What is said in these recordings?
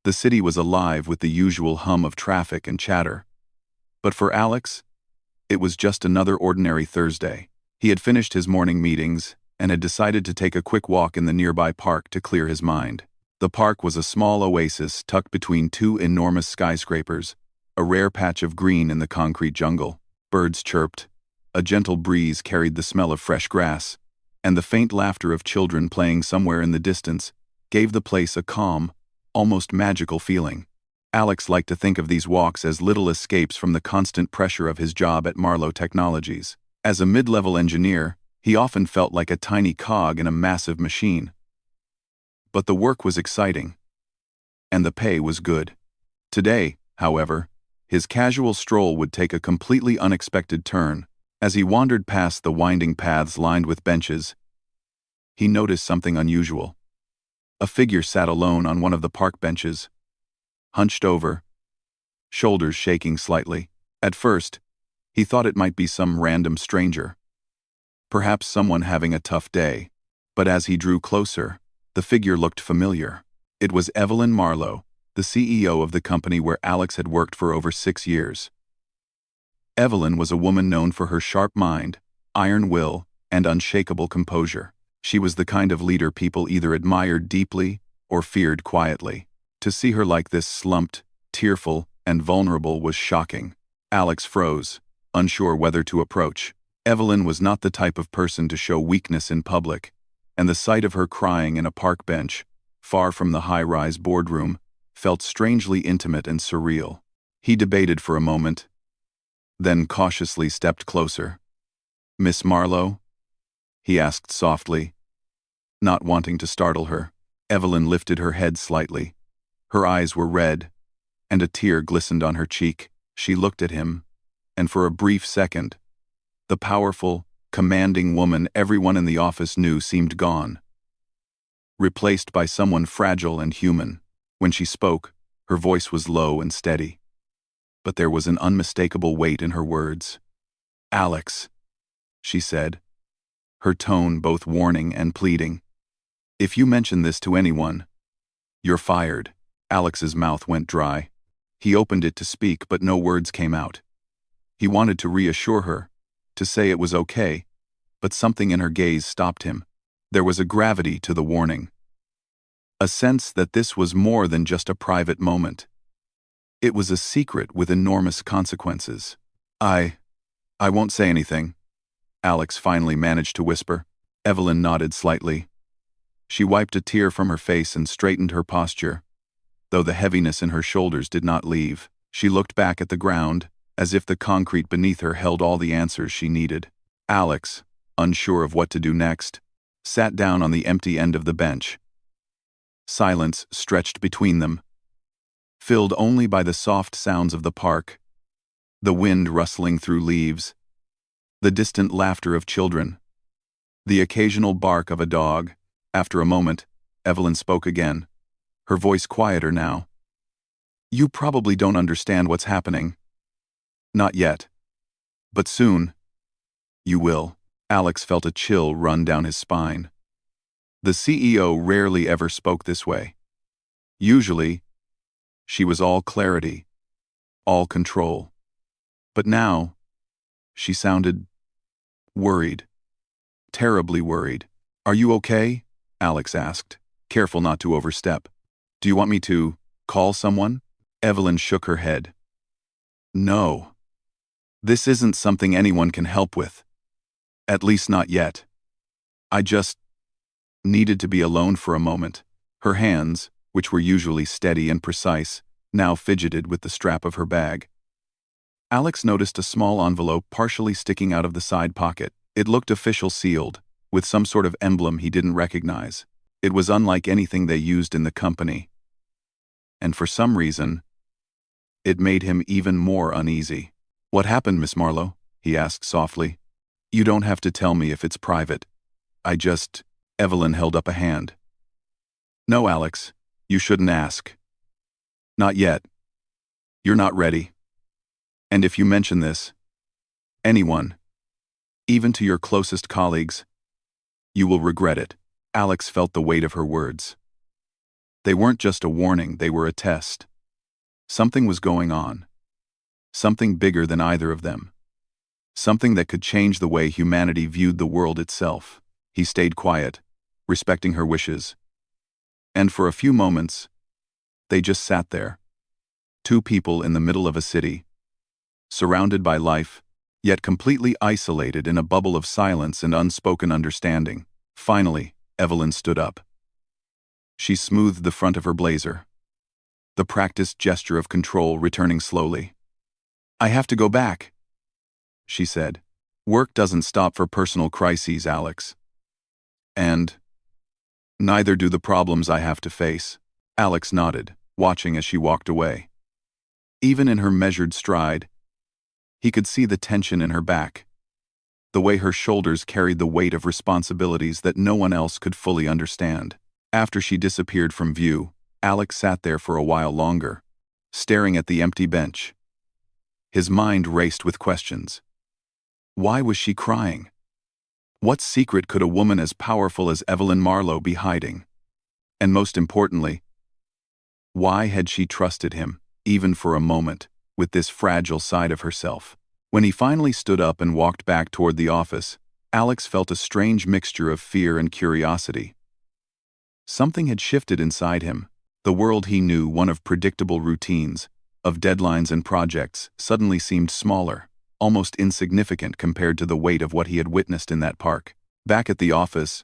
The city was alive with the usual hum of traffic and chatter. But for Alex, it was just another ordinary Thursday. He had finished his morning meetings and had decided to take a quick walk in the nearby park to clear his mind. The park was a small oasis tucked between two enormous skyscrapers, a rare patch of green in the concrete jungle. Birds chirped, a gentle breeze carried the smell of fresh grass, and the faint laughter of children playing somewhere in the distance gave the place a calm, almost magical feeling. Alex liked to think of these walks as little escapes from the constant pressure of his job at Marlowe Technologies. As a mid-level engineer, he often felt like a tiny cog in a massive machine. But the work was exciting, and the pay was good. Today, however, his casual stroll would take a completely unexpected turn. As he wandered past the winding paths lined with benches, he noticed something unusual. A figure sat alone on one of the park benches, hunched over, shoulders shaking slightly. At first, he thought it might be some random stranger, perhaps someone having a tough day. But as he drew closer, the figure looked familiar. It was Evelyn Marlowe, the CEO of the company where Alex had worked for over 6 years. Evelyn was a woman known for her sharp mind, iron will, and unshakable composure. She was the kind of leader people either admired deeply or feared quietly. To see her like this slumped, tearful, and vulnerable was shocking. Alex froze, unsure whether to approach. Evelyn was not the type of person to show weakness in public, and the sight of her crying in a park bench, far from the high-rise boardroom, felt strangely intimate and surreal. He debated for a moment, then cautiously stepped closer. "Miss Marlowe?" he asked softly, not wanting to startle her. Evelyn lifted her head slightly. Her eyes were red, and a tear glistened on her cheek. She looked at him, and for a brief second, the powerful, commanding woman everyone in the office knew seemed gone, replaced by someone fragile and human. When she spoke, her voice was low and steady, but there was an unmistakable weight in her words. "Alex," she said, her tone both warning and pleading. "If you mention this to anyone, you're fired." Alex's mouth went dry. He opened it to speak, but no words came out. He wanted to reassure her, to say it was okay, but something in her gaze stopped him. There was a gravity to the warning, a sense that this was more than just a private moment. It was a secret with enormous consequences. I won't say anything," Alex finally managed to whisper. Evelyn nodded slightly. She wiped a tear from her face and straightened her posture, though the heaviness in her shoulders did not leave. She looked back at the ground, as if the concrete beneath her held all the answers she needed. Alex, unsure of what to do next, sat down on the empty end of the bench. Silence stretched between them, filled only by the soft sounds of the park, the wind rustling through leaves, the distant laughter of children, the occasional bark of a dog. After a moment, Evelyn spoke again, her voice quieter now. "You probably don't understand what's happening. Not yet. But soon, you will." Alex felt a chill run down his spine. The CEO rarely ever spoke this way. Usually, she was all clarity, all control. But now, she sounded worried, terribly worried. "Are you okay?" Alex asked, careful not to overstep. "Do you want me to call someone?" Evelyn shook her head. "No. This isn't something anyone can help with. At least not yet. I just needed to be alone for a moment." Her hands, which were usually steady and precise, now fidgeted with the strap of her bag. Alex noticed a small envelope partially sticking out of the side pocket. It looked official sealed, with some sort of emblem he didn't recognize. It was unlike anything they used in the company. And for some reason, it made him even more uneasy. "What happened, Miss Marlowe?" he asked softly. "You don't have to tell me if it's private. Evelyn held up a hand. "No, Alex, you shouldn't ask. Not yet. You're not ready. And if you mention this, anyone, even to your closest colleagues, you will regret it." Alex felt the weight of her words. They weren't just a warning, they were a test. Something was going on. Something bigger than either of them. Something that could change the way humanity viewed the world itself. He stayed quiet, respecting her wishes. And for a few moments, they just sat there. Two people in the middle of a city, surrounded by life, yet completely isolated in a bubble of silence and unspoken understanding. Finally, Evelyn stood up. She smoothed the front of her blazer, the practiced gesture of control returning slowly. "I have to go back," she said. "Work doesn't stop for personal crises, Alex. And neither do the problems I have to face." Alex nodded, watching as she walked away. Even in her measured stride, he could see the tension in her back, the way her shoulders carried the weight of responsibilities that no one else could fully understand. After she disappeared from view, Alex sat there for a while longer, staring at the empty bench. His mind raced with questions. Why was she crying? What secret could a woman as powerful as Evelyn Marlowe be hiding? And most importantly, why had she trusted him, even for a moment, with this fragile side of herself? When he finally stood up and walked back toward the office, Alex felt a strange mixture of fear and curiosity. Something had shifted inside him. The world he knew, one of predictable routines, of deadlines and projects, suddenly seemed smaller, almost insignificant compared to the weight of what he had witnessed in that park. Back at the office,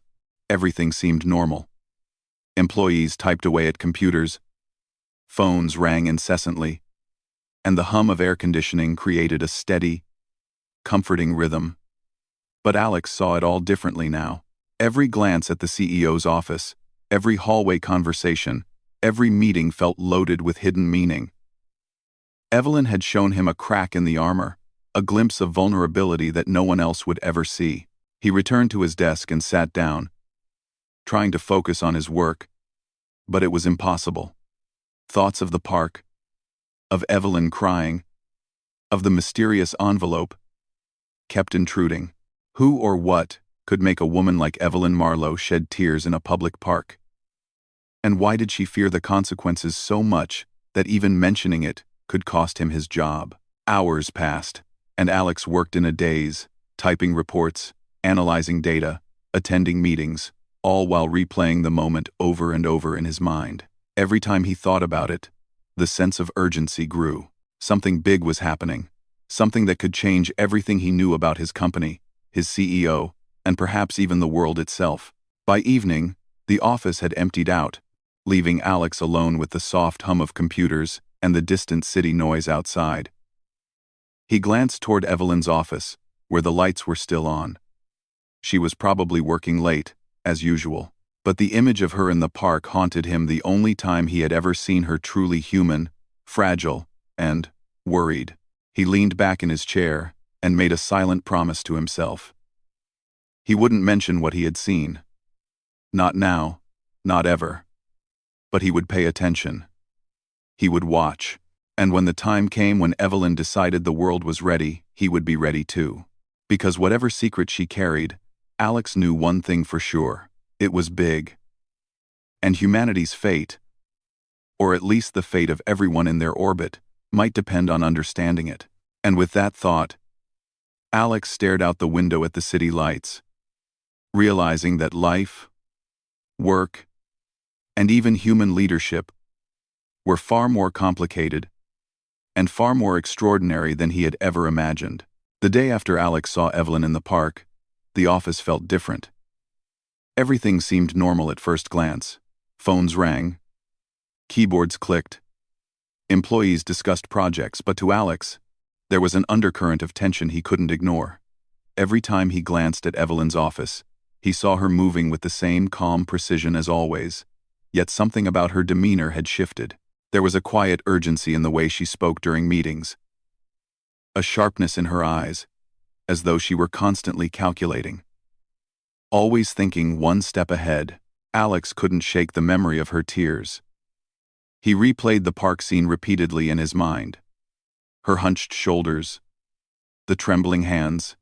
everything seemed normal. Employees typed away at computers, phones rang incessantly, and the hum of air conditioning created a steady, comforting rhythm. But Alex saw it all differently now. Every glance at the CEO's office, every hallway conversation, every meeting felt loaded with hidden meaning. Evelyn had shown him a crack in the armor, a glimpse of vulnerability that no one else would ever see. He returned to his desk and sat down, trying to focus on his work, but it was impossible. Thoughts of the park, of Evelyn crying, of the mysterious envelope, kept intruding. Who or what could make a woman like Evelyn Marlowe shed tears in a public park? And why did she fear the consequences so much that even mentioning it could cost him his job? Hours passed, and Alex worked in a daze, typing reports, analyzing data, attending meetings, all while replaying the moment over and over in his mind. Every time he thought about it, the sense of urgency grew. Something big was happening, something that could change everything he knew about his company, his CEO, and perhaps even the world itself. By evening, the office had emptied out, leaving Alex alone with the soft hum of computers and the distant city noise outside. He glanced toward Evelyn's office, where the lights were still on. She was probably working late, as usual, but the image of her in the park haunted him, the only time he had ever seen her truly human, fragile, and worried. He leaned back in his chair and made a silent promise to himself. He wouldn't mention what he had seen. Not now, not ever. But he would pay attention. He would watch. And when the time came when Evelyn decided the world was ready, he would be ready too. Because whatever secret she carried, Alex knew one thing for sure. It was big. And humanity's fate, or at least the fate of everyone in their orbit, might depend on understanding it. And with that thought, Alex stared out the window at the city lights, realizing that life, work, and even human leadership were far more complicated and far more extraordinary than he had ever imagined. The day after Alex saw Evelyn in the park, the office felt different. Everything seemed normal at first glance. Phones rang, keyboards clicked, employees discussed projects, but to Alex, there was an undercurrent of tension he couldn't ignore. Every time he glanced at Evelyn's office, he saw her moving with the same calm precision as always, yet something about her demeanor had shifted. There was a quiet urgency in the way she spoke during meetings, a sharpness in her eyes, as though she were constantly calculating. Always thinking one step ahead. Alex couldn't shake the memory of her tears. He replayed the park scene repeatedly in his mind. Her hunched shoulders, the trembling hands,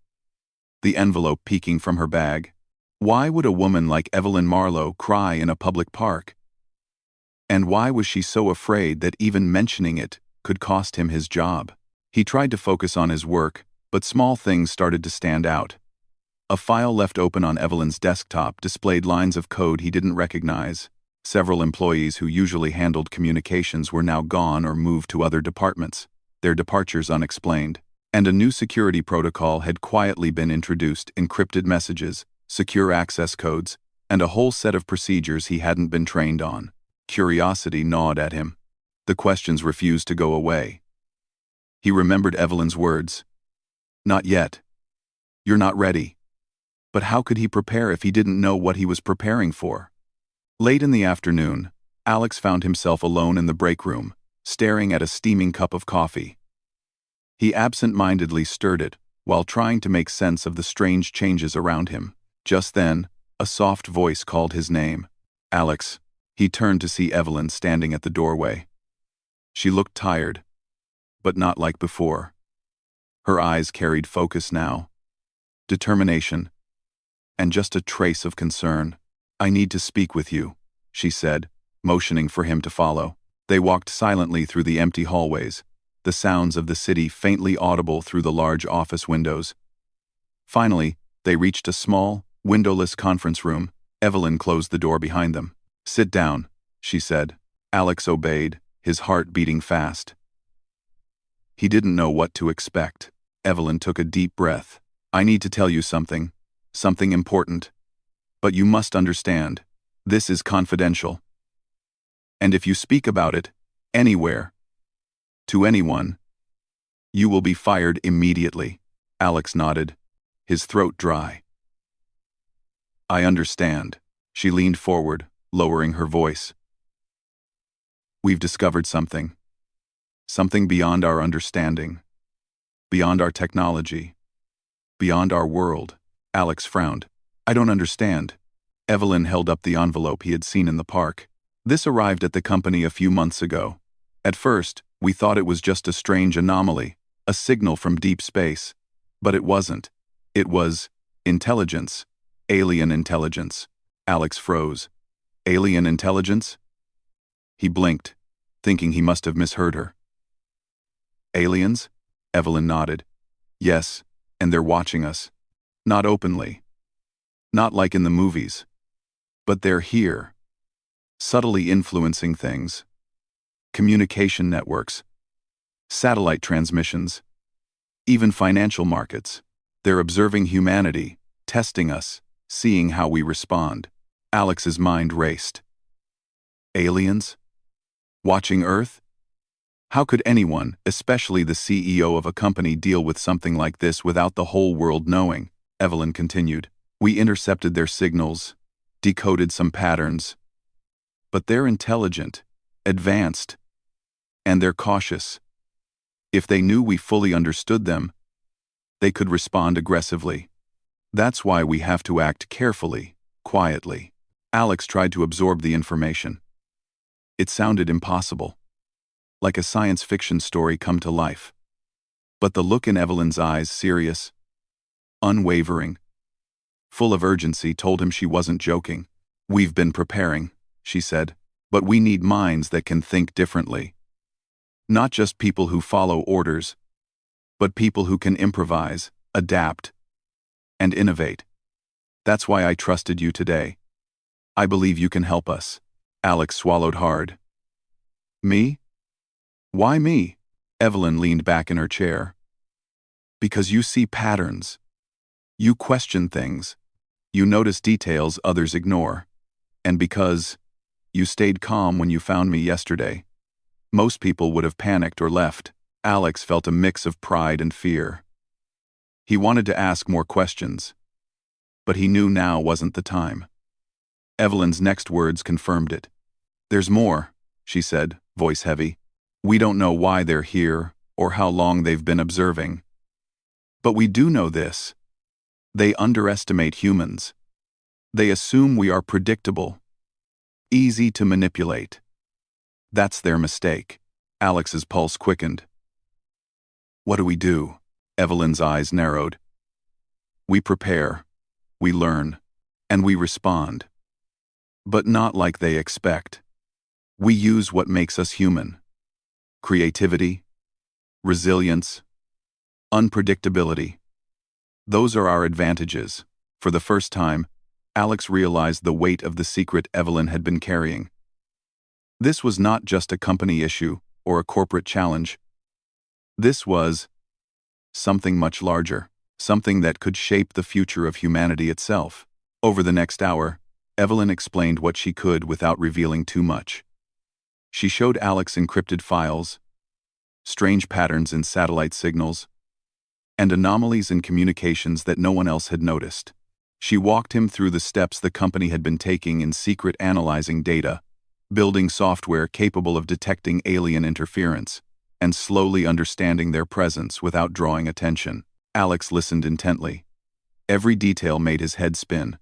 the envelope peeking from her bag. Why would a woman like Evelyn Marlowe cry in a public park? And why was she so afraid that even mentioning it could cost him his job? He tried to focus on his work, but small things started to stand out. A file left open on Evelyn's desktop displayed lines of code he didn't recognize. Several employees who usually handled communications were now gone or moved to other departments, their departures unexplained. And a new security protocol had quietly been introduced: encrypted messages, secure access codes, and a whole set of procedures he hadn't been trained on. Curiosity gnawed at him. The questions refused to go away. He remembered Evelyn's words. Not yet. You're not ready. But how could he prepare if he didn't know what he was preparing for? Late in the afternoon, Alex found himself alone in the break room, staring at a steaming cup of coffee. He absent-mindedly stirred it, while trying to make sense of the strange changes around him. Just then, a soft voice called his name. Alex. He turned to see Evelyn standing at the doorway. She looked tired, but not like before. Her eyes carried focus now, determination, and just a trace of concern. I need to speak with you, she said, motioning for him to follow. They walked silently through the empty hallways, the sounds of the city faintly audible through the large office windows. Finally, they reached a small, windowless conference room. Evelyn closed the door behind them. Sit down, she said. Alex obeyed, his heart beating fast. He didn't know what to expect. Evelyn took a deep breath. I need to tell you something important. But you must understand, this is confidential. And if you speak about it, anywhere, to anyone, you will be fired immediately. Alex nodded, his throat dry. I understand. She leaned forward, lowering her voice. We've discovered something. Something beyond our understanding. Beyond our technology. Beyond our world. Alex frowned. I don't understand. Evelyn held up the envelope he had seen in the park. This arrived at the company a few months ago. At first, we thought it was just a strange anomaly, a signal from deep space. But it wasn't. It was intelligence. Alien intelligence. Alex froze. Alien intelligence? He blinked, thinking he must have misheard her. Aliens? Evelyn nodded. Yes, and they're watching us. Not openly. Not like in the movies. But they're here. Subtly influencing things. Communication networks. Satellite transmissions. Even financial markets. They're observing humanity, testing us, seeing how we respond. Alex's mind raced. Aliens? Watching Earth? How could anyone, especially the CEO of a company, deal with something like this without the whole world knowing? Evelyn continued. We intercepted their signals, decoded some patterns. But they're intelligent, advanced, and they're cautious. If they knew we fully understood them, they could respond aggressively. That's why we have to act carefully, quietly. Alex tried to absorb the information. It sounded impossible. Like a science fiction story come to life. But the look in Evelyn's eyes, serious, unwavering, full of urgency, told him she wasn't joking. We've been preparing, she said, but we need minds that can think differently. Not just people who follow orders, but people who can improvise, adapt, and innovate. That's why I trusted you today. I believe you can help us. Alex swallowed hard. Me? Why me? Evelyn leaned back in her chair. Because you see patterns. You question things. You notice details others ignore. And because you stayed calm when you found me yesterday. Most people would have panicked or left. Alex felt a mix of pride and fear. He wanted to ask more questions, but he knew now wasn't the time. Evelyn's next words confirmed it. There's more, she said, voice heavy. We don't know why they're here or how long they've been observing. But we do know this. They underestimate humans. They assume we are predictable, easy to manipulate. That's their mistake. Alex's pulse quickened. What do we do? Evelyn's eyes narrowed. We prepare, we learn, and we respond. But not like they expect. We use what makes us human: creativity, resilience, unpredictability. Those are our advantages. For the first time, Alex realized the weight of the secret Evelyn had been carrying. This was not just a company issue or a corporate challenge. This was something much larger, something that could shape the future of humanity itself. Over the next hour, Evelyn explained what she could without revealing too much. She showed Alex encrypted files, strange patterns in satellite signals, and anomalies in communications that no one else had noticed. She walked him through the steps the company had been taking in secret, analyzing data, building software capable of detecting alien interference, and slowly understanding their presence without drawing attention. Alex listened intently. Every detail made his head spin,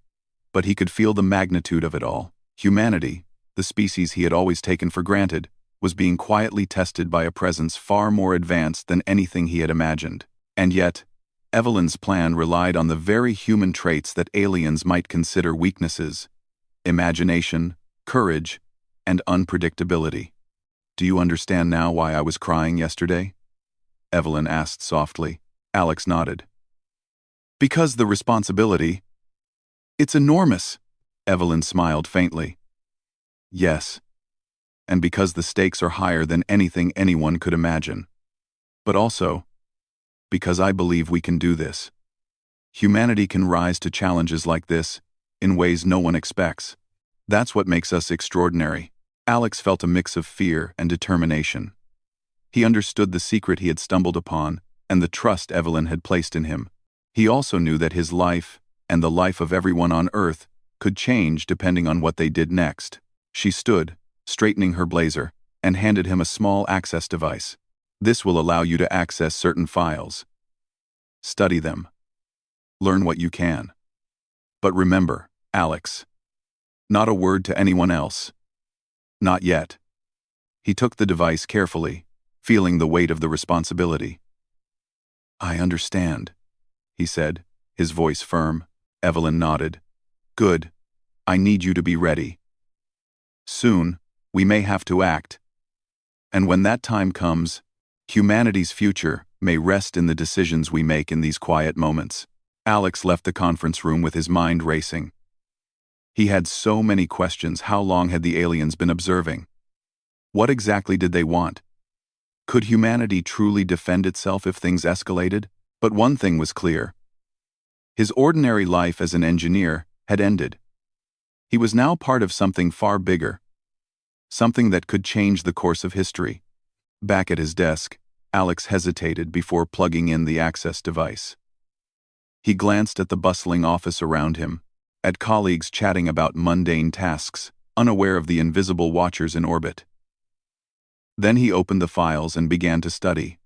but he could feel the magnitude of it all. Humanity, the species he had always taken for granted, was being quietly tested by a presence far more advanced than anything he had imagined. And yet, Evelyn's plan relied on the very human traits that aliens might consider weaknesses: imagination, courage, and unpredictability. "Do you understand now why I was crying yesterday?" Evelyn asked softly. Alex nodded. "Because the responsibility, it's enormous." Evelyn smiled faintly. "Yes, and because the stakes are higher than anything anyone could imagine. But also, because I believe we can do this. Humanity can rise to challenges like this in ways no one expects. That's what makes us extraordinary." Alex felt a mix of fear and determination. He understood the secret he had stumbled upon and the trust Evelyn had placed in him. He also knew that his life, and the life of everyone on Earth, could change depending on what they did next. She stood, straightening her blazer, and handed him a small access device. "This will allow you to access certain files. Study them. Learn what you can. But remember, Alex, not a word to anyone else. Not yet." He took the device carefully, feeling the weight of the responsibility. "I understand," he said, his voice firm. Evelyn nodded. "Good. I need you to be ready. Soon, we may have to act. And when that time comes, humanity's future may rest in the decisions we make in these quiet moments." Alex left the conference room with his mind racing. He had so many questions. How long had the aliens been observing? What exactly did they want? Could humanity truly defend itself if things escalated? But one thing was clear. His ordinary life as an engineer had ended. He was now part of something far bigger, something that could change the course of history. Back at his desk, Alex hesitated before plugging in the access device. He glanced at the bustling office around him, at colleagues chatting about mundane tasks, unaware of the invisible watchers in orbit. Then he opened the files and began to study,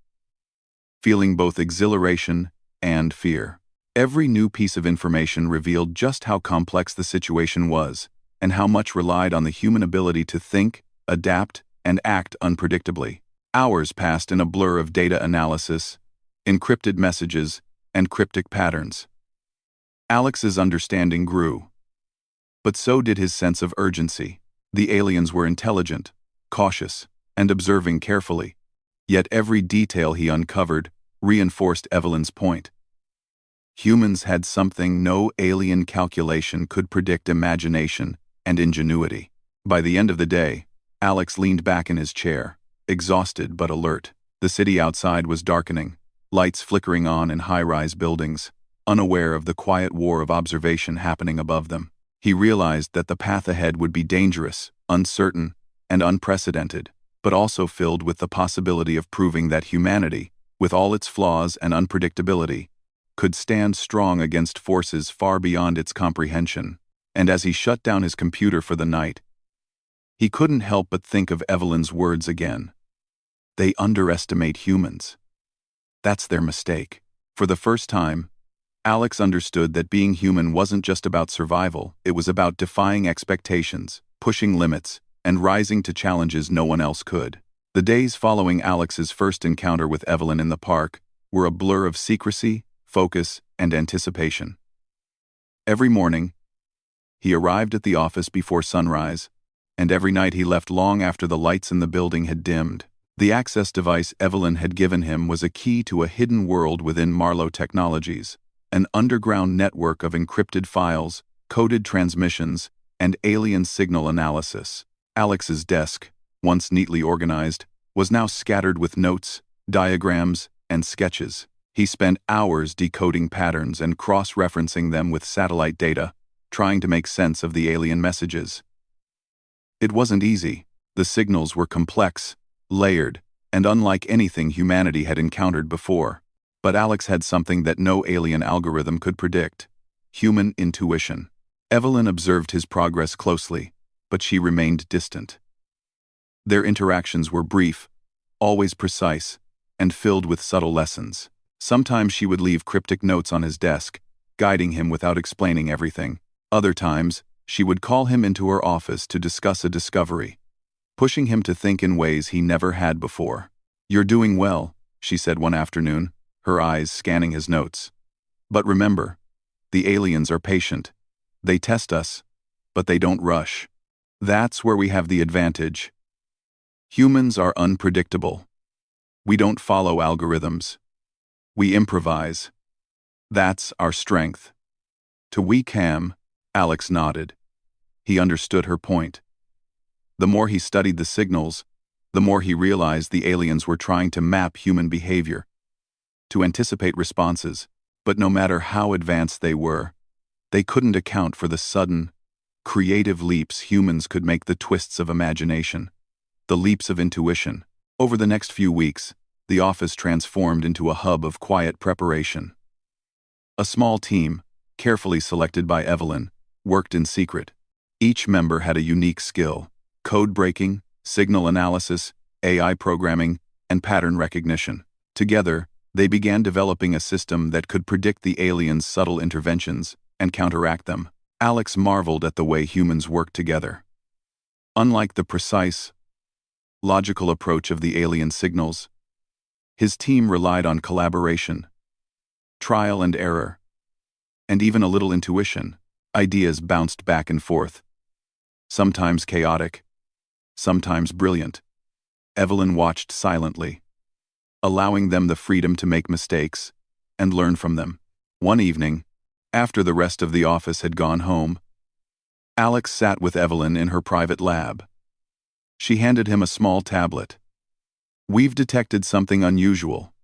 feeling both exhilaration and fear. Every new piece of information revealed just how complex the situation was, and how much relied on the human ability to think, adapt, and act unpredictably. Hours passed in a blur of data analysis, encrypted messages, and cryptic patterns. Alex's understanding grew. But so did his sense of urgency. The aliens were intelligent, cautious, and observing carefully. Yet every detail he uncovered reinforced Evelyn's point. Humans had something no alien calculation could predict: imagination and ingenuity. By the end of the day, Alex leaned back in his chair, exhausted but alert. The city outside was darkening, lights flickering on in high-rise buildings, unaware of the quiet war of observation happening above them. He realized that the path ahead would be dangerous, uncertain, and unprecedented, but also filled with the possibility of proving that humanity, with all its flaws and unpredictability, could stand strong against forces far beyond its comprehension. And as he shut down his computer for the night, he couldn't help but think of Evelyn's words again. They underestimate humans. That's their mistake. For the first time, Alex understood that being human wasn't just about survival, it was about defying expectations, pushing limits, and rising to challenges no one else could. The days following Alex's first encounter with Evelyn in the park were a blur of secrecy, focus, and anticipation. Every morning, he arrived at the office before sunrise, and every night he left long after the lights in the building had dimmed. The access device Evelyn had given him was a key to a hidden world within Marlowe Technologies, an underground network of encrypted files, coded transmissions, and alien signal analysis. Alex's desk, once neatly organized, was now scattered with notes, diagrams, and sketches. He spent hours decoding patterns and cross-referencing them with satellite data, trying to make sense of the alien messages. It wasn't easy. The signals were complex, layered, and unlike anything humanity had encountered before. But Alex had something that no alien algorithm could predict: human intuition. Evelyn observed his progress closely, but she remained distant. Their interactions were brief, always precise, and filled with subtle lessons. Sometimes she would leave cryptic notes on his desk, guiding him without explaining everything. Other times, she would call him into her office to discuss a discovery, pushing him to think in ways he never had before. "You're doing well," she said one afternoon, her eyes scanning his notes. "But remember, the aliens are patient. They test us, but they don't rush. That's where we have the advantage. Humans are unpredictable. We don't follow algorithms. We improvise. That's our strength." To weak Ham, Alex nodded. He understood her point. The more he studied the signals, the more he realized the aliens were trying to map human behavior, to anticipate responses, but no matter how advanced they were, they couldn't account for the sudden, creative leaps humans could make, the twists of imagination, the leaps of intuition. Over the next few weeks, the office transformed into a hub of quiet preparation. A small team, carefully selected by Evelyn, worked in secret. Each member had a unique skill: code breaking, signal analysis, AI programming, and pattern recognition. Together, they began developing a system that could predict the aliens' subtle interventions and counteract them. Alex marveled at the way humans worked together. Unlike the precise, logical approach of the alien signals, his team relied on collaboration, trial and error, and even a little intuition. Ideas bounced back and forth, sometimes chaotic, sometimes brilliant. Evelyn watched silently, allowing them the freedom to make mistakes and learn from them. One evening, after the rest of the office had gone home, Alex sat with Evelyn in her private lab. She handed him a small tablet. "We've detected something unusual,"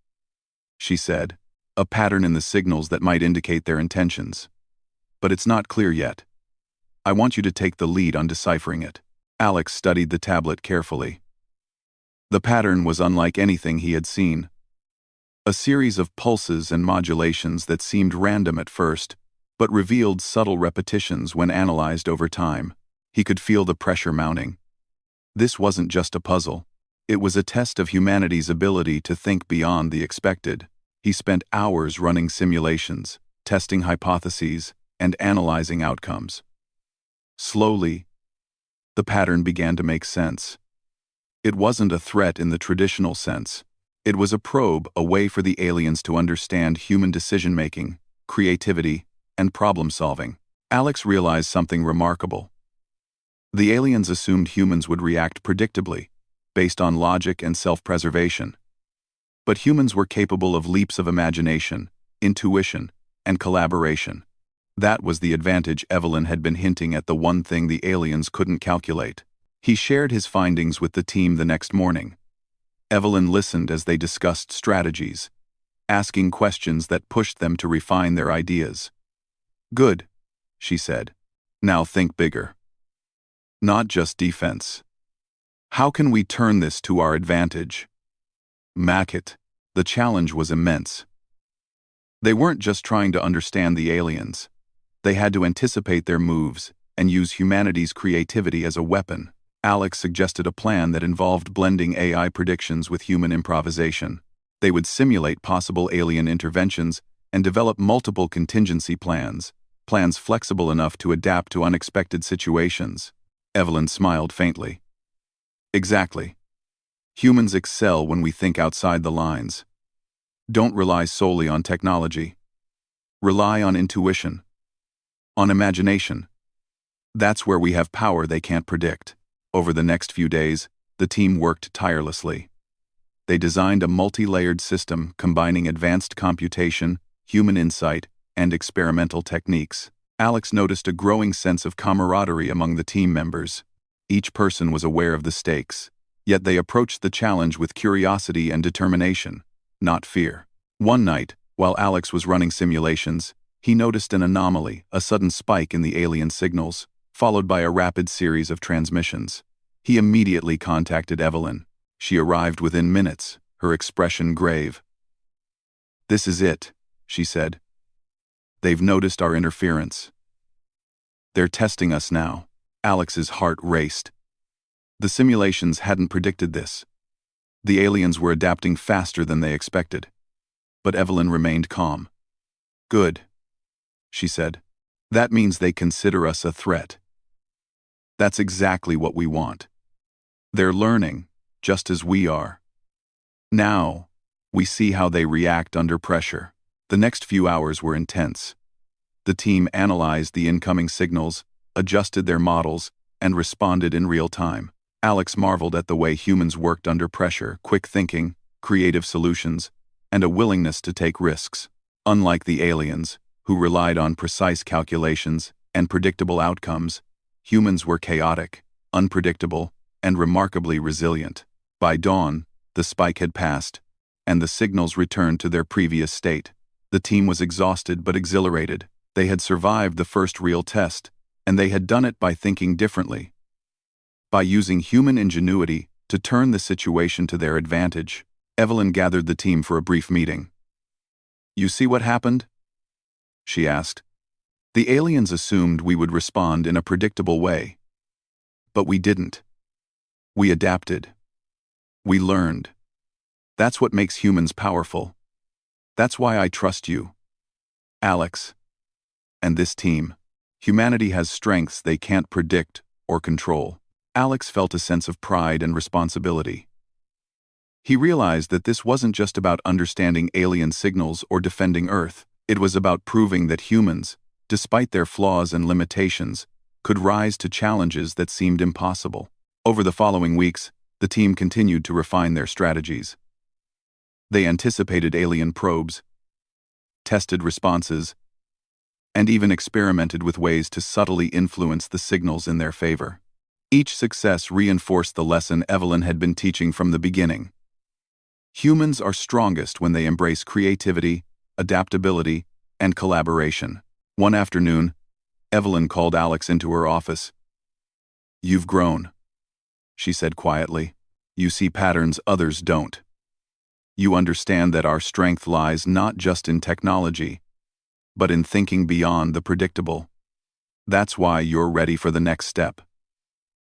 she said, "a pattern in the signals that might indicate their intentions. But it's not clear yet. I want you to take the lead on deciphering it." Alex studied the tablet carefully. The pattern was unlike anything he had seen. A series of pulses and modulations that seemed random at first, but revealed subtle repetitions when analyzed over time. He could feel the pressure mounting. This wasn't just a puzzle. It was a test of humanity's ability to think beyond the expected. He spent hours running simulations, testing hypotheses, and analyzing outcomes. Slowly, the pattern began to make sense. It wasn't a threat in the traditional sense. It was a probe, a way for the aliens to understand human decision-making, creativity, and problem-solving. Alex realized something remarkable. The aliens assumed humans would react predictably, based on logic and self-preservation. But humans were capable of leaps of imagination, intuition, and collaboration. That was the advantage Evelyn had been hinting at, the one thing the aliens couldn't calculate. He shared his findings with the team the next morning. Evelyn listened as they discussed strategies, asking questions that pushed them to refine their ideas. "Good," she said. "Now think bigger. Not just defense. How can we turn this to our advantage?" It. The challenge was immense. They weren't just trying to understand the aliens. They had to anticipate their moves and use humanity's creativity as a weapon. Alex suggested a plan that involved blending AI predictions with human improvisation. They would simulate possible alien interventions and develop multiple contingency plans flexible enough to adapt to unexpected situations. Evelyn smiled faintly. "Exactly. Humans excel when we think outside the lines. Don't rely solely on technology. Rely on intuition. On imagination. That's where we have power they can't predict." Over the next few days, the team worked tirelessly. They designed a multi-layered system combining advanced computation, human insight, and experimental techniques. Alex noticed a growing sense of camaraderie among the team members. Each person was aware of the stakes, yet they approached the challenge with curiosity and determination, not fear. One night, while Alex was running simulations, he noticed an anomaly, a sudden spike in the alien signals, followed by a rapid series of transmissions. He immediately contacted Evelyn. She arrived within minutes, her expression grave. "This is it," she said. "They've noticed our interference. They're testing us now." Alex's heart raced. The simulations hadn't predicted this. The aliens were adapting faster than they expected. But Evelyn remained calm. "Good," she said. "That means they consider us a threat. That's exactly what we want. They're learning, just as we are. Now, we see how they react under pressure." The next few hours were intense. The team analyzed the incoming signals, adjusted their models, and responded in real time. Alex marveled at the way humans worked under pressure: quick thinking, creative solutions, and a willingness to take risks. Unlike the aliens, who relied on precise calculations and predictable outcomes, humans were chaotic, unpredictable, and remarkably resilient. By dawn, the spike had passed, and the signals returned to their previous state. The team was exhausted but exhilarated. They had survived the first real test, and they had done it by thinking differently, by using human ingenuity to turn the situation to their advantage. Evelyn gathered the team for a brief meeting. "You see what happened?" she asked. "The aliens assumed we would respond in a predictable way. But we didn't. We adapted. We learned. That's what makes humans powerful. That's why I trust you, Alex, and this team. Humanity has strengths they can't predict or control." Alex felt a sense of pride and responsibility. He realized that this wasn't just about understanding alien signals or defending Earth. It was about proving that humans, despite their flaws and limitations, could rise to challenges that seemed impossible. Over the following weeks, the team continued to refine their strategies. They anticipated alien probes, tested responses, and even experimented with ways to subtly influence the signals in their favor. Each success reinforced the lesson Evelyn had been teaching from the beginning. Humans are strongest when they embrace creativity, adaptability, and collaboration. One afternoon, Evelyn called Alex into her office. "You've grown," she said quietly. "You see patterns others don't. You understand that our strength lies not just in technology, but in thinking beyond the predictable. That's why you're ready for the next step.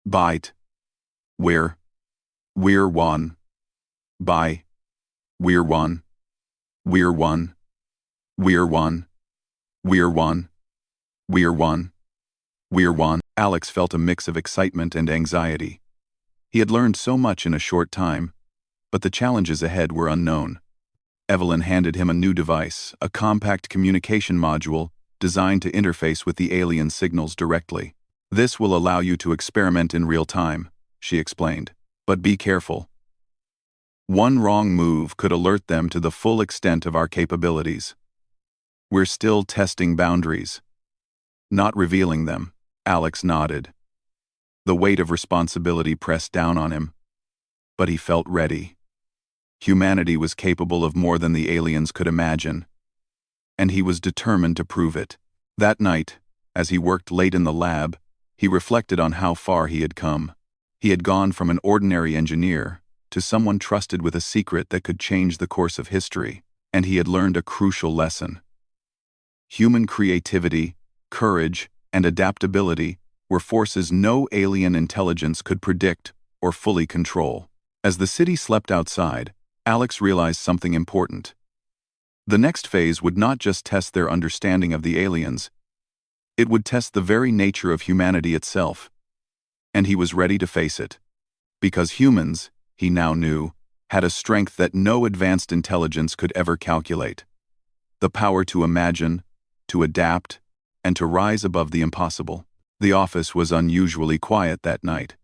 Bite. We're one. Bye. We're one. We're one. We're one. We're one. We're one. We're one." Alex felt a mix of excitement and anxiety. He had learned so much in a short time, but the challenges ahead were unknown. Evelyn handed him a new device, a compact communication module designed to interface with the alien signals directly. "This will allow you to experiment in real time," she explained. "But be careful. One wrong move could alert them to the full extent of our capabilities. We're still testing boundaries, not revealing them." Alex nodded. The weight of responsibility pressed down on him, but he felt ready. Humanity was capable of more than the aliens could imagine, and he was determined to prove it. That night, as he worked late in the lab, he reflected on how far he had come. He had gone from an ordinary engineer to someone trusted with a secret that could change the course of history, and he had learned a crucial lesson. Human creativity, courage, and adaptability were forces no alien intelligence could predict or fully control. As the city slept outside, Alex realized something important. The next phase would not just test their understanding of the aliens, it would test the very nature of humanity itself. And he was ready to face it. Because humans, he now knew, had a strength that no advanced intelligence could ever calculate. The power to imagine, to adapt, and to rise above the impossible. The office was unusually quiet that night.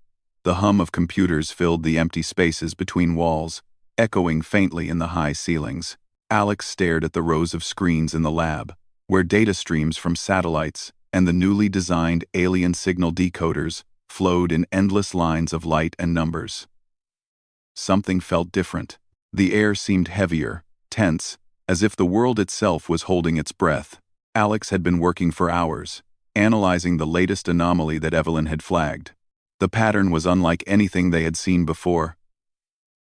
The hum of computers filled the empty spaces between walls, echoing faintly in the high ceilings. Alex stared at the rows of screens in the lab, where data streams from satellites and the newly designed alien signal decoders flowed in endless lines of light and numbers. Something felt different. The air seemed heavier, tense, as if the world itself was holding its breath. Alex had been working for hours, analyzing the latest anomaly that Evelyn had flagged. The pattern was unlike anything they had seen before.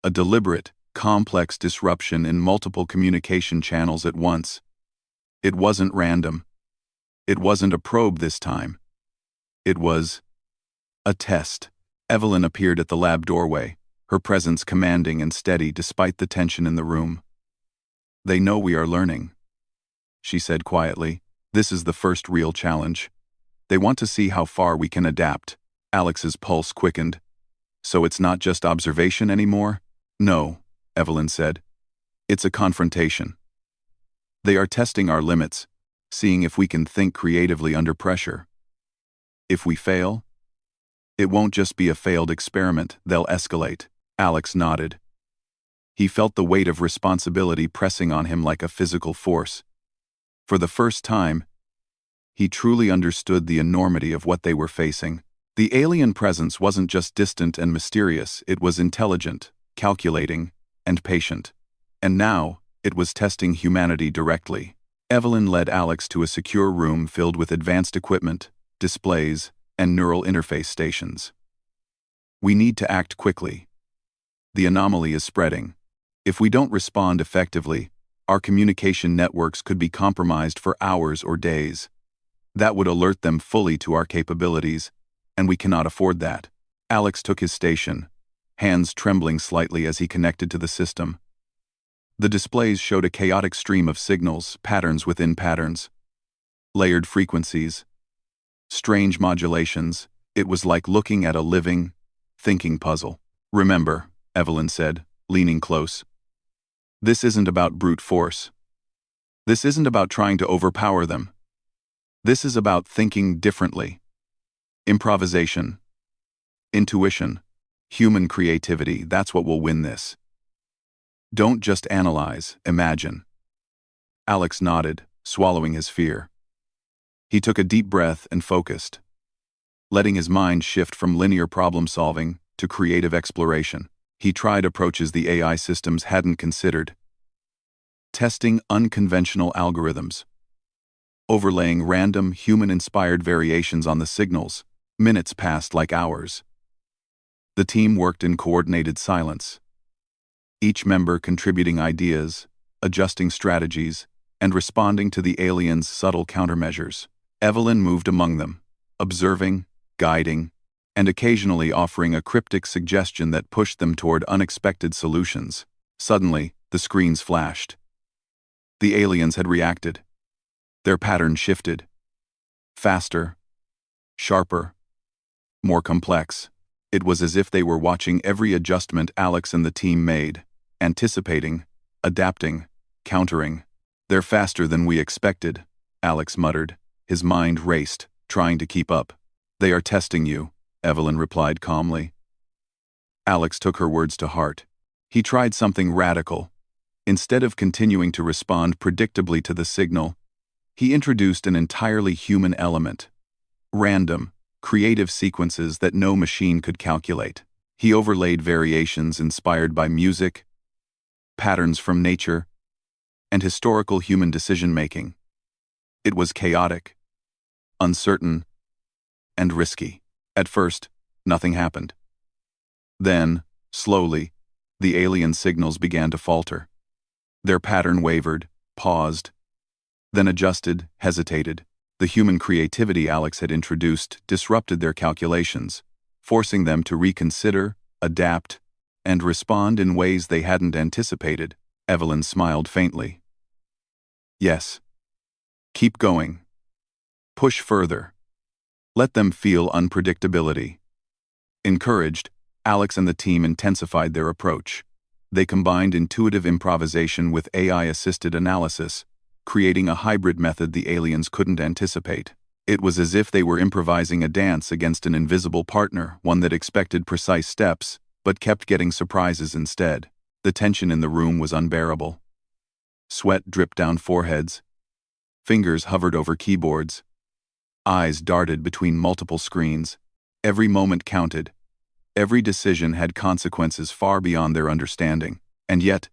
A deliberate, complex disruption in multiple communication channels at once. It wasn't random. It wasn't a probe this time. It was a test. Evelyn appeared at the lab doorway, her presence commanding and steady despite the tension in the room. "They know we are learning," she said quietly. "This is the first real challenge. They want to see how far we can adapt." Alex's pulse quickened. "So it's not just observation anymore?" "No," Evelyn said. "It's a confrontation. They are testing our limits, seeing if we can think creatively under pressure. If we fail, it won't just be a failed experiment, they'll escalate." Alex nodded. He felt the weight of responsibility pressing on him like a physical force. For the first time, he truly understood the enormity of what they were facing. The alien presence wasn't just distant and mysterious, it was intelligent, calculating, and patient. And now, it was testing humanity directly. Evelyn led Alex to a secure room filled with advanced equipment, displays, and neural interface stations. "We need to act quickly. The anomaly is spreading. If we don't respond effectively, our communication networks could be compromised for hours or days. That would alert them fully to our capabilities, and we cannot afford that." Alex took his station, hands trembling slightly as he connected to the system. The displays showed a chaotic stream of signals, patterns within patterns, layered frequencies, strange modulations. It was like looking at a living, thinking puzzle. "Remember," Evelyn said, leaning close, "this isn't about brute force. This isn't about trying to overpower them. This is about thinking differently. Improvisation, intuition, human creativity, that's what will win this. Don't just analyze, imagine." Alex nodded, swallowing his fear. He took a deep breath and focused, letting his mind shift from linear problem-solving to creative exploration. He tried approaches the AI systems hadn't considered, testing unconventional algorithms, overlaying random human-inspired variations on the signals. Minutes passed like hours. The team worked in coordinated silence, each member contributing ideas, adjusting strategies, and responding to the aliens' subtle countermeasures. Evelyn moved among them, observing, guiding, and occasionally offering a cryptic suggestion that pushed them toward unexpected solutions. Suddenly, the screens flashed. The aliens had reacted. Their pattern shifted. Faster, sharper, more complex. It was as if they were watching every adjustment Alex and the team made, anticipating, adapting, countering. "They're faster than we expected," Alex muttered. His mind raced, trying to keep up. "They are testing you," Evelyn replied calmly. Alex took her words to heart. He tried something radical. Instead of continuing to respond predictably to the signal, he introduced an entirely human element. Random, creative sequences that no machine could calculate. He overlaid variations inspired by music, patterns from nature, and historical human decision-making. It was chaotic, uncertain, and risky. At first, nothing happened. Then, slowly, the alien signals began to falter. Their pattern wavered, paused, then adjusted, hesitated. The human creativity Alex had introduced disrupted their calculations, forcing them to reconsider, adapt, and respond in ways they hadn't anticipated. Evelyn smiled faintly. "Yes. Keep going. Push further. Let them feel unpredictability." Encouraged, Alex and the team intensified their approach. They combined intuitive improvisation with AI-assisted analysis, creating a hybrid method the aliens couldn't anticipate. It was as if they were improvising a dance against an invisible partner, one that expected precise steps, but kept getting surprises instead. The tension in the room was unbearable. Sweat dripped down foreheads. Fingers hovered over keyboards. Eyes darted between multiple screens. Every moment counted. Every decision had consequences far beyond their understanding. And yet,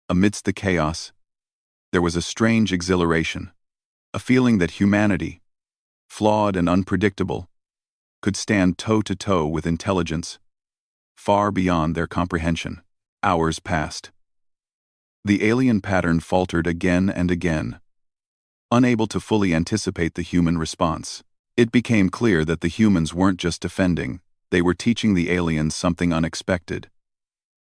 amidst the chaos, there was a strange exhilaration, a feeling that humanity, flawed and unpredictable, could stand toe-to-toe with intelligence, far beyond their comprehension. Hours passed. The alien pattern faltered again and again. Unable to fully anticipate the human response, it became clear that the humans weren't just defending, they were teaching the aliens something unexpected.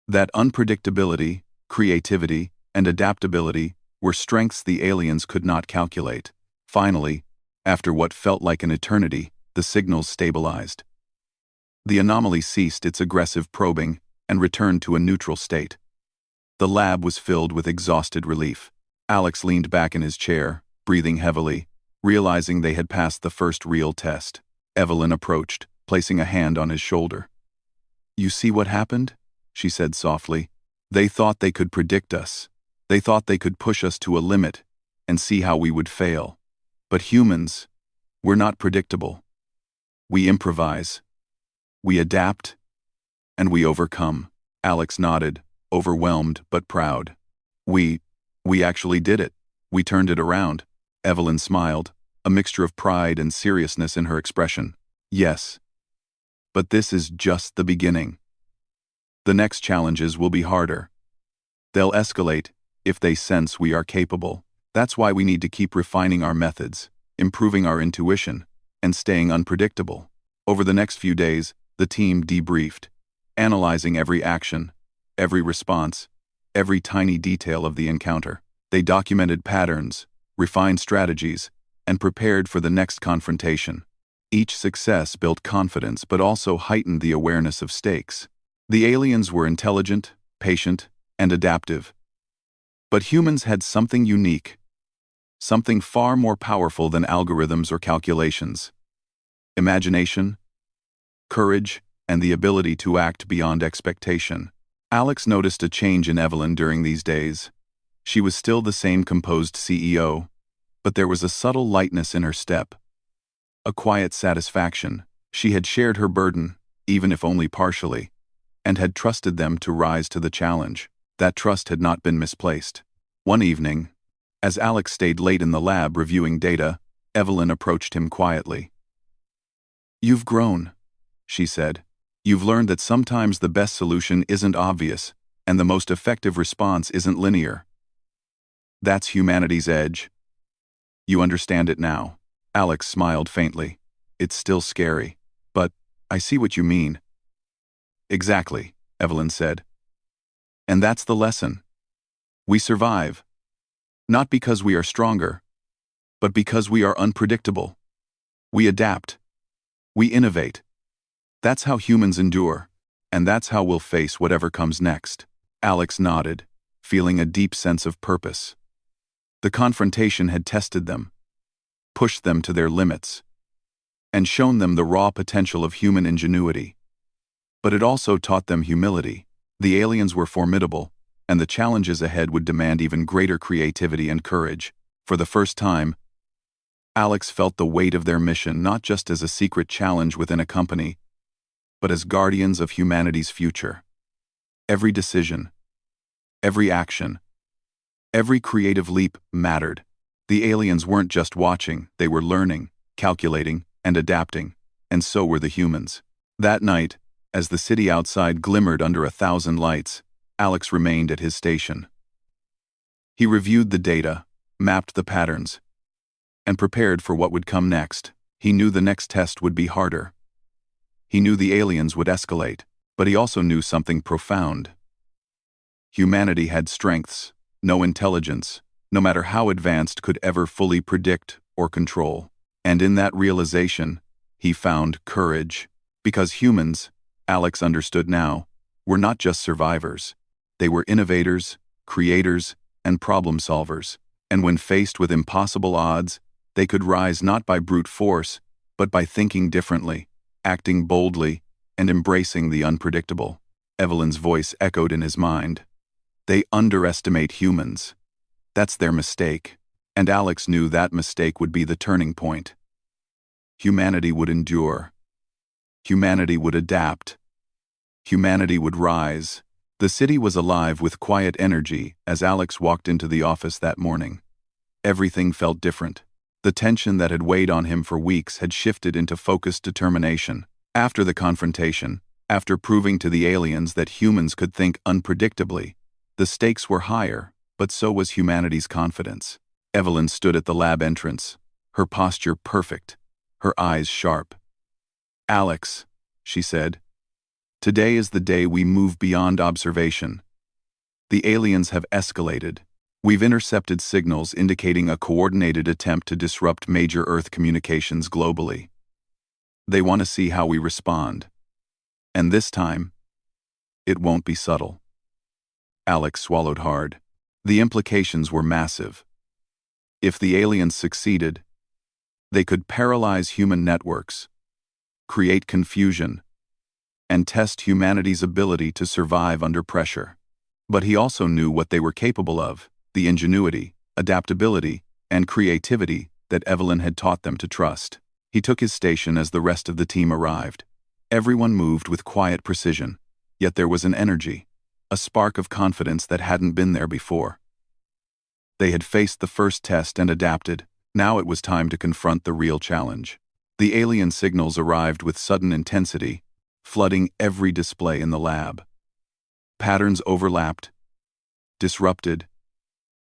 That unpredictability, creativity, and adaptability were strengths the aliens could not calculate. Finally, after what felt like an eternity, the signals stabilized. The anomaly ceased its aggressive probing and returned to a neutral state. The lab was filled with exhausted relief. Alex leaned back in his chair, breathing heavily, realizing they had passed the first real test. Evelyn approached, placing a hand on his shoulder. "You see what happened?" she said softly. "They thought they could predict us. They thought they could push us to a limit and see how we would fail. But humans, we're not predictable. We improvise. We adapt. And we overcome." Alex nodded, overwhelmed but proud. We actually did it. We turned it around." Evelyn smiled, a mixture of pride and seriousness in her expression. "Yes. But this is just the beginning. The next challenges will be harder. They'll escalate if they sense we are capable. That's why we need to keep refining our methods, improving our intuition, and staying unpredictable." Over the next few days, the team debriefed, analyzing every action, every response, every tiny detail of the encounter. They documented patterns, refined strategies, and prepared for the next confrontation. Each success built confidence but also heightened the awareness of stakes. The aliens were intelligent, patient, and adaptive. But humans had something unique, something far more powerful than algorithms or calculations: imagination, courage, and the ability to act beyond expectation. Alex noticed a change in Evelyn during these days. She was still the same composed CEO, but there was a subtle lightness in her step, a quiet satisfaction. She had shared her burden, even if only partially, and had trusted them to rise to the challenge. That trust had not been misplaced. One evening, as Alex stayed late in the lab reviewing data, Evelyn approached him quietly. "You've grown," she said. "You've learned that sometimes the best solution isn't obvious, and the most effective response isn't linear. That's humanity's edge. You understand it now." Alex smiled faintly. "It's still scary, but I see what you mean." "Exactly," Evelyn said. "And that's the lesson. We survive, not because we are stronger, but because we are unpredictable. We adapt. We innovate. That's how humans endure, and that's how we'll face whatever comes next." Alex nodded, feeling a deep sense of purpose. The confrontation had tested them, pushed them to their limits, and shown them the raw potential of human ingenuity. But it also taught them humility. The aliens were formidable, and the challenges ahead would demand even greater creativity and courage. For the first time, Alex felt the weight of their mission not just as a secret challenge within a company, but as guardians of humanity's future. Every decision, every action, every creative leap mattered. The aliens weren't just watching, they were learning, calculating, and adapting, and so were the humans. That night, as the city outside glimmered under 1,000 lights, Alex remained at his station. He reviewed the data, mapped the patterns, and prepared for what would come next. He knew the next test would be harder. He knew the aliens would escalate, but he also knew something profound. Humanity had strengths no intelligence, no matter how advanced, could ever fully predict or control. And in that realization, he found courage. Because humans, Alex understood now, were not just survivors. They were innovators, creators, and problem solvers. And when faced with impossible odds, They could rise not by brute force, but by thinking differently, acting boldly, and embracing the unpredictable. Evelyn's voice echoed in his mind. They underestimate humans. That's their mistake. And Alex knew that mistake would be the turning point. Humanity would endure. Humanity would adapt. Humanity would rise. The city was alive with quiet energy as Alex walked into the office that morning. Everything felt different. The tension that had weighed on him for weeks had shifted into focused determination. After the confrontation, after proving to the aliens that humans could think unpredictably, the stakes were higher, but so was humanity's confidence. Evelyn stood at the lab entrance, her posture perfect, her eyes sharp. "Alex," she said, "today is the day we move beyond observation. The aliens have escalated. We've intercepted signals indicating a coordinated attempt to disrupt major Earth communications globally. They want to see how we respond. And this time, it won't be subtle." Alex swallowed hard. The implications were massive. If the aliens succeeded, they could paralyze human networks, create confusion, and test humanity's ability to survive under pressure. But he also knew what they were capable of, the ingenuity, adaptability, and creativity that Evelyn had taught them to trust. He took his station as the rest of the team arrived. Everyone moved with quiet precision, yet there was an energy, a spark of confidence that hadn't been there before. They had faced the first test and adapted. Now it was time to confront the real challenge. The alien signals arrived with sudden intensity, flooding every display in the lab. Patterns overlapped, disrupted,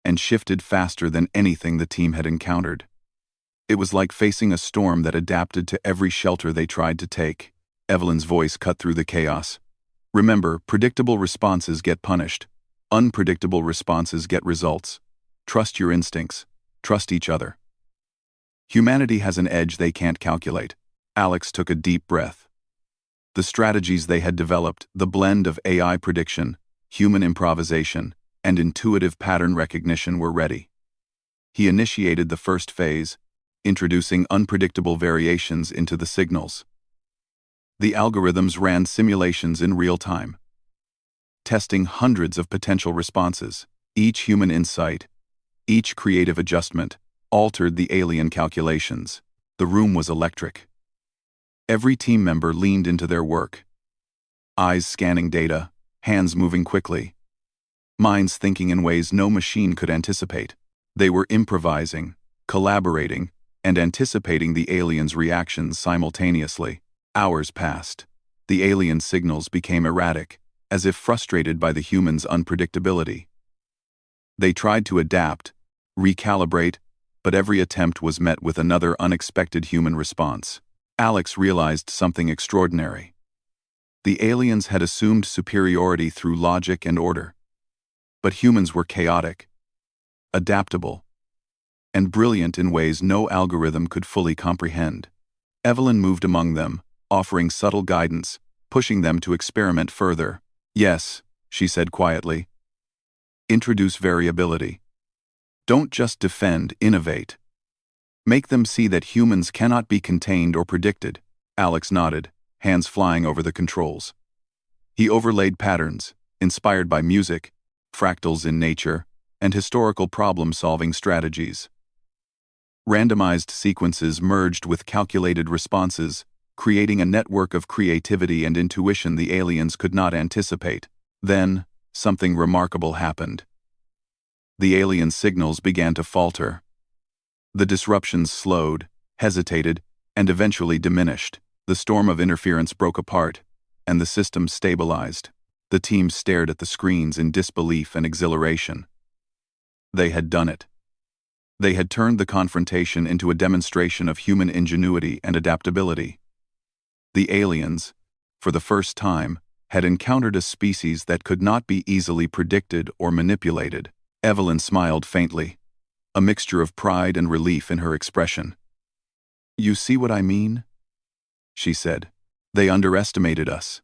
and shifted faster than anything the team had encountered. It was like facing a storm that adapted to every shelter they tried to take. Evelyn's voice cut through the chaos. "Remember, predictable responses get punished. Unpredictable responses get results. Trust your instincts. Trust each other. Humanity has an edge they can't calculate." Alex took a deep breath. The strategies they had developed, the blend of AI prediction, human improvisation, and intuitive pattern recognition were ready. He initiated the first phase, introducing unpredictable variations into the signals. The algorithms ran simulations in real time, testing hundreds of potential responses. Each human insight, each creative adjustment, altered the alien calculations. The room was electric. Every team member leaned into their work, eyes scanning data, hands moving quickly, minds thinking in ways no machine could anticipate. They were improvising, collaborating, and anticipating the aliens' reactions simultaneously. Hours passed. The alien signals became erratic, as if frustrated by the humans' unpredictability. They tried to adapt, recalibrate, but every attempt was met with another unexpected human response. Alex realized something extraordinary. The aliens had assumed superiority through logic and order. But humans were chaotic, adaptable, and brilliant in ways no algorithm could fully comprehend. Evelyn moved among them, offering subtle guidance, pushing them to experiment further. "Yes," she said quietly. "Introduce variability. Don't just defend, innovate. Make them see that humans cannot be contained or predicted." Alex nodded, hands flying over the controls. He overlaid patterns, inspired by music, fractals in nature, and historical problem-solving strategies. Randomized sequences merged with calculated responses, creating a network of creativity and intuition the aliens could not anticipate. Then, something remarkable happened. The alien signals began to falter. The disruptions slowed, hesitated, and eventually diminished. The storm of interference broke apart, and the system stabilized. The team stared at the screens in disbelief and exhilaration. They had done it. They had turned the confrontation into a demonstration of human ingenuity and adaptability. The aliens, for the first time, had encountered a species that could not be easily predicted or manipulated. Evelyn smiled faintly, a mixture of pride and relief in her expression. "You see what I mean?" she said. "They underestimated us.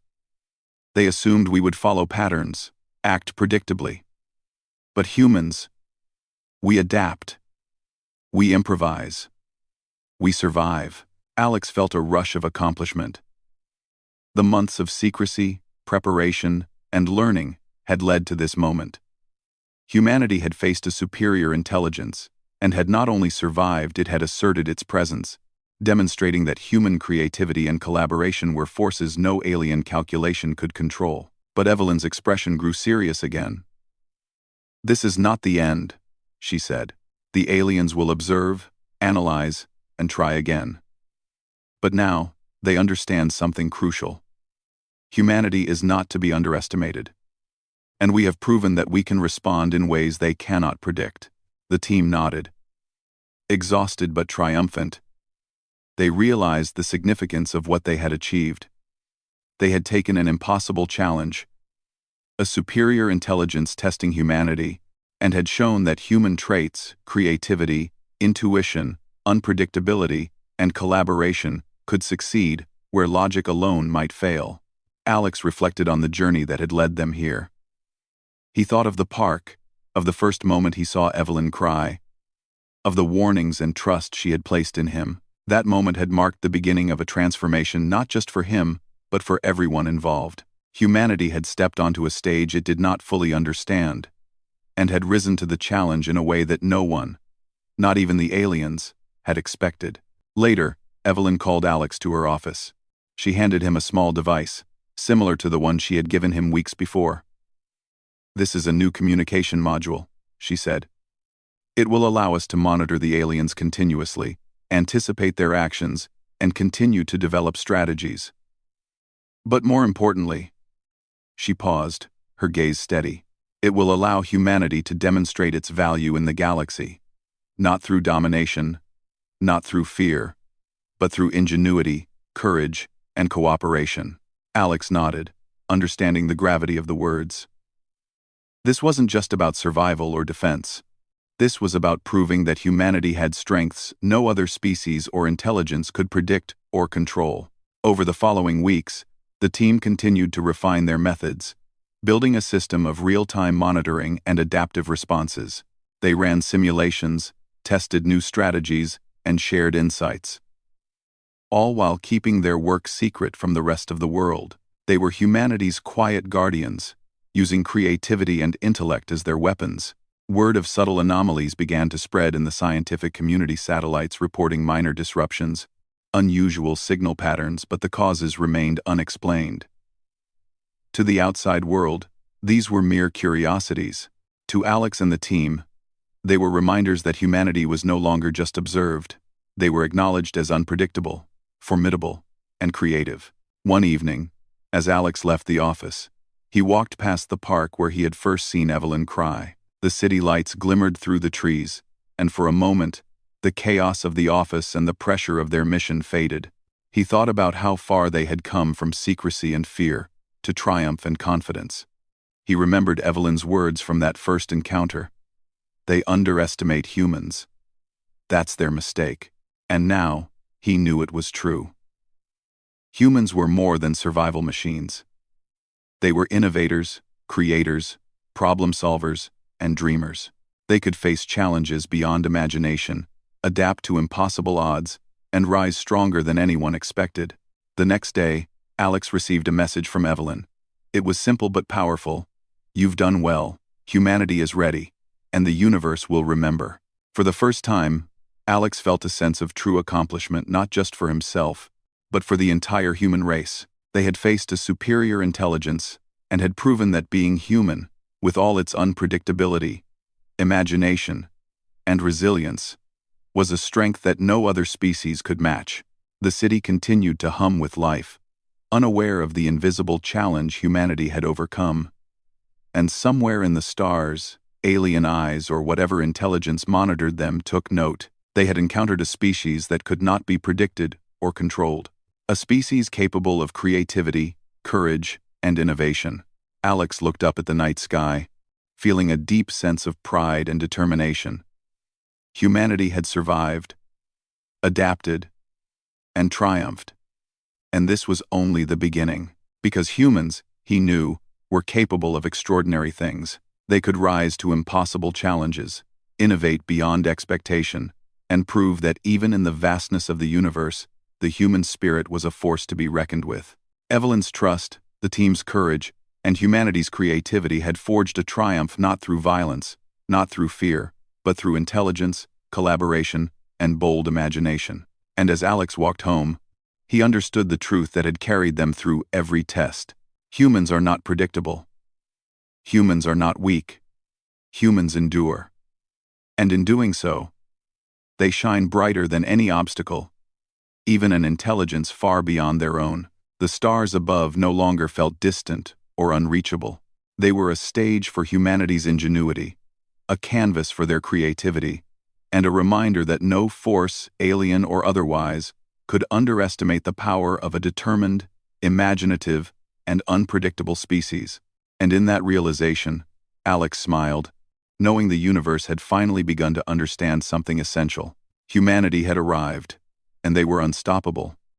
They assumed we would follow patterns, act predictably. But humans, we adapt. We improvise. We survive. Alex felt a rush of accomplishment. The months of secrecy, preparation, and learning had led to this moment. Humanity had faced a superior intelligence, and had not only survived, it had asserted its presence, demonstrating that human creativity and collaboration were forces no alien calculation could control. But Evelyn's expression grew serious again. "This is not the end," she said. "The aliens will observe, analyze, and try again. But now, they understand something crucial. Humanity is not to be underestimated. And we have proven that we can respond in ways they cannot predict." The team nodded. Exhausted but triumphant, they realized the significance of what they had achieved. They had taken an impossible challenge, a superior intelligence testing humanity, and had shown that human traits, creativity, intuition, unpredictability, and collaboration could succeed where logic alone might fail. Alex reflected on the journey that had led them here. He thought of the park, of the first moment he saw Evelyn cry, of the warnings and trust she had placed in him. That moment had marked the beginning of a transformation not just for him, but for everyone involved. Humanity had stepped onto a stage it did not fully understand, and had risen to the challenge in a way that no one, not even the aliens, had expected. Later, Evelyn called Alex to her office. She handed him a small device, similar to the one she had given him weeks before. "This is a new communication module," she said. "It will allow us to monitor the aliens continuously, anticipate their actions, and continue to develop strategies. But more importantly," she paused, her gaze steady, "it will allow humanity to demonstrate its value in the galaxy, not through domination, not through fear, but through ingenuity, courage, and cooperation." Alex nodded, understanding the gravity of the words. This wasn't just about survival or defense. This was about proving that humanity had strengths no other species or intelligence could predict or control. Over the following weeks, the team continued to refine their methods, building a system of real-time monitoring and adaptive responses. They ran simulations, tested new strategies, and shared insights, all while keeping their work secret from the rest of the world. They were humanity's quiet guardians, using creativity and intellect as their weapons. Word of subtle anomalies began to spread in the scientific community, satellites reporting minor disruptions, unusual signal patterns, but the causes remained unexplained. To the outside world, these were mere curiosities. To Alex and the team, they were reminders that humanity was no longer just observed. They were acknowledged as unpredictable, formidable, and creative. One evening, as Alex left the office, he walked past the park where he had first seen Evelyn cry. The city lights glimmered through the trees, and for a moment, the chaos of the office and the pressure of their mission faded. He thought about how far they had come from secrecy and fear to triumph and confidence. He remembered Evelyn's words from that first encounter. "They underestimate humans. That's their mistake." And now, he knew it was true. Humans were more than survival machines. They were innovators, creators, problem solvers, and dreamers. They could face challenges beyond imagination, adapt to impossible odds, and rise stronger than anyone expected. The next day, Alex received a message from Evelyn. It was simple but powerful. "You've done well, humanity is ready, and the universe will remember." For the first time, Alex felt a sense of true accomplishment not just for himself, but for the entire human race. They had faced a superior intelligence, and had proven that being human, with all its unpredictability, imagination, and resilience, was a strength that no other species could match. The city continued to hum with life, unaware of the invisible challenge humanity had overcome. And somewhere in the stars, alien eyes or whatever intelligence monitored them took note. They had encountered a species that could not be predicted or controlled. A species capable of creativity, courage, and innovation. Alex looked up at the night sky, feeling a deep sense of pride and determination. Humanity had survived, adapted, and triumphed. And this was only the beginning, because humans, he knew, were capable of extraordinary things. They could rise to impossible challenges, innovate beyond expectation, and prove that even in the vastness of the universe, the human spirit was a force to be reckoned with. Evelyn's trust, the team's courage, and humanity's creativity had forged a triumph not through violence, not through fear, but through intelligence, collaboration, and bold imagination. And as Alex walked home, he understood the truth that had carried them through every test. Humans are not predictable. Humans are not weak. Humans endure. And in doing so, they shine brighter than any obstacle, even an intelligence far beyond their own. The stars above no longer felt distant or unreachable. They were a stage for humanity's ingenuity, a canvas for their creativity, and a reminder that no force, alien or otherwise, could underestimate the power of a determined, imaginative, and unpredictable species. And in that realization, Alex smiled, knowing the universe had finally begun to understand something essential. Humanity had arrived, and they were unstoppable.